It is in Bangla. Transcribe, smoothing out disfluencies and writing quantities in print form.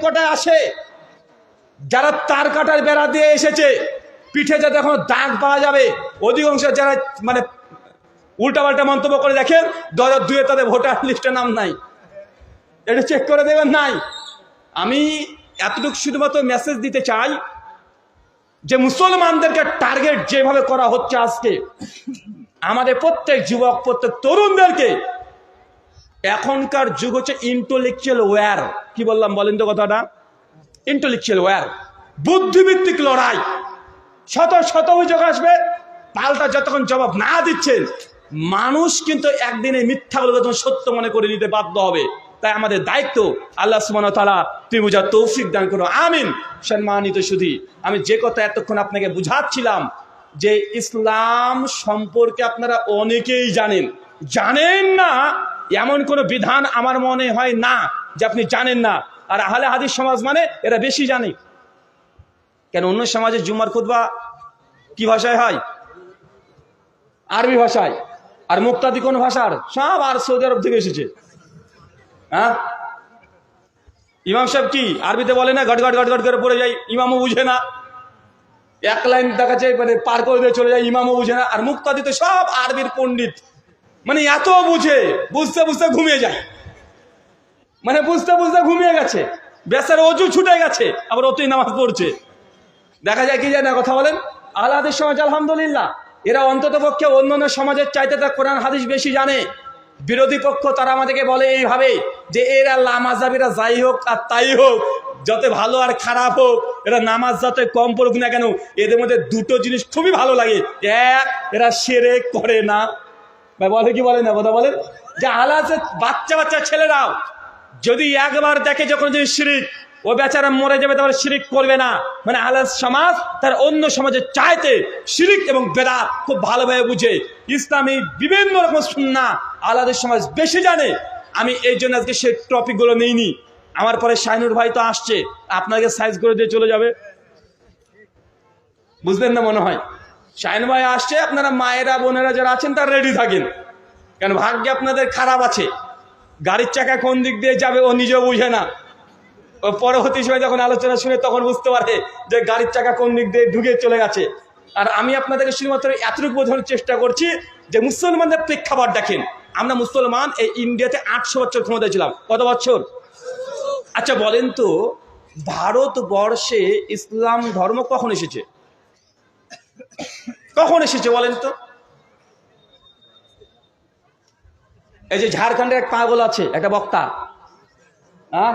কটায় আসে যারা তার কাটার বেড়া দিয়ে এসেছে, পিঠে যাতে এখন দাগ পাওয়া যাবে, অধিকাংশ যারা মানে উল্টাপাল্টা মন্তব্য করে দেখেন 2002 তাদের ভোটার লিস্টে নাম নাই, এটা চেক করে দেবেন নাই। আমি এতটুকু শুধুমাত্র মেসেজ দিতে চাই যে মুসলমানদেরকে টার্গেট যেভাবে করা হচ্ছে আজকে, আমাদের প্রত্যেক যুবক প্রত্যেক তরুণদেরকে, এখনকার যুগ হচ্ছে ইন্টেলেকচুয়াল ওয়্যার। কি বললাম বলেন তো কথাটা? ইন্টেলেকচুয়াল ওয়্যার, বুদ্ধিভিত্তিক লড়াই। শত শত অভিযোগ আসবে, পাল্টা যতক্ষণ জবাব না দিচ্ছেন মানুষ কিন্তু একদিনে মিথ্যাগুলোকে তখন সত্য মনে করে নিতে বাধ্য হবে। তাই আমাদের দায়িত্ব, আল্লাহ সুবহানাহু ওয়া তাআলা তুমি বুঝার তৌফিক দান করো, আমিন। সম্মানিত সুধী, আমি যে কথা এতক্ষণ আপনাকে বুঝাচ্ছিলাম যে ইসলাম সম্পর্কে আপনারা অনেকেই জানেন না এমন কোনো বিধান আমার মনে হয় না যে আপনি জানেন না। আর আহলে হাদিস সমাজ মানে এরা বেশি জানে। কেন অন্য সমাজে জুমার খুতবা কি ভাষায় হয়? আরবি ভাষায়। আর মুক্তাদি কোন ভাষার? সব আর সৌদি আরব থেকে এসেছে। হ্যাঁ, ইমাম সাহেব কি আরবিতে বলে না, গট গট গট গট করে পড়ে যায়, ইমামও বুঝে না, এক লাইন দেখাচ্ছে মানে পার করে দিয়ে চলে যায়, ইমামও বুঝে না। আর মুক্তাদি তো সব আরবির পণ্ডিত, মানে এত বুঝে, বুঝতে বুঝতে ঘুমিয়ে যায়, মানে বুঝতে বুঝতে ঘুমিয়ে গেছে, বেচারা অজু ছুটে গেছে, আবার অতই নামাজ পড়ছে। দেখা যায় কি যায় না, কথা বলেন। আহলে হাদিস সমাজ আলহামদুলিল্লাহ এরা অন্তত পক্ষে অন্যান্য সমাজের চাইতে তার কোরআন হাদিস বেশি জানে। বিরোধী পক্ষ তারা আমাদেরকে বলে এইভাবে যে এরা লামাজাবিরা যাই হোক আর তাই হোক, যত ভালো আর খারাপ হোক, এরা নামাজ যত কম পড়ুক না কেন, এদের মধ্যে দুটো জিনিস খুবই ভালো লাগে। এক, এরা শিরক করে না। ভাই বলে কি বলে না, কথা বলেন। যে আহলে হাদিসের বাচ্চা বাচ্চা ছেলেরাও যদি একবার দেখে যখন যদি শিরিক, ও বেচারা মরে যাবে, তারপরে শিরিক করবে না। মানে আহলে হাদিস সমাজ তার অন্য সমাজের চাইতে শিরিক এবং বেদাত খুব ভালোভাবে বুঝে। ইসলামী বিভিন্ন রকম সুন্নাহ আহলে হাদিস সমাজ বেশি জানে। আমি এই জন্য আজকে সেই টপিকগুলো নেইনি। আমার পরে শাহিনুর ভাই তো আসছে, আপনাকে সাইজ করে দিয়ে চলে যাবে, বুঝলেন না মনে হয়। শাহিনুর ভাই আসছে, আপনারা মায়েরা বোনেরা যারা আছেন তারা রেডি থাকেন, কেন ভাগ্যে আপনাদের খারাপ আছে। গাড়ির চাকা কোন দিক দিয়ে যাবে ও নিজেও বুঝে না। ও পরবর্তী সময় যখন আলোচনা শুনে তখন বুঝতে পারে যে গাড়ির চাকা কোন দিক দিয়ে ঢুকে চলে গেছে। আর আমি আপনাদেরকে শুধুমাত্র এতটুকু বোঝানোর চেষ্টা করছি যে মুসলমানদের প্রেক্ষাপট দেখেন। আমরা মুসলমান এই ইন্ডিয়াতে 800 বছর ক্ষমতায় ছিলাম। কত বছর? আচ্ছা বলেন তো, ভারতবর্ষে ইসলাম ধর্ম কখন এসেছে? কখন এসেছে বলেন তো? এই যে ঝাড়খণ্ডের এক পাগল আছে, একটা বক্তা, হ্যাঁ,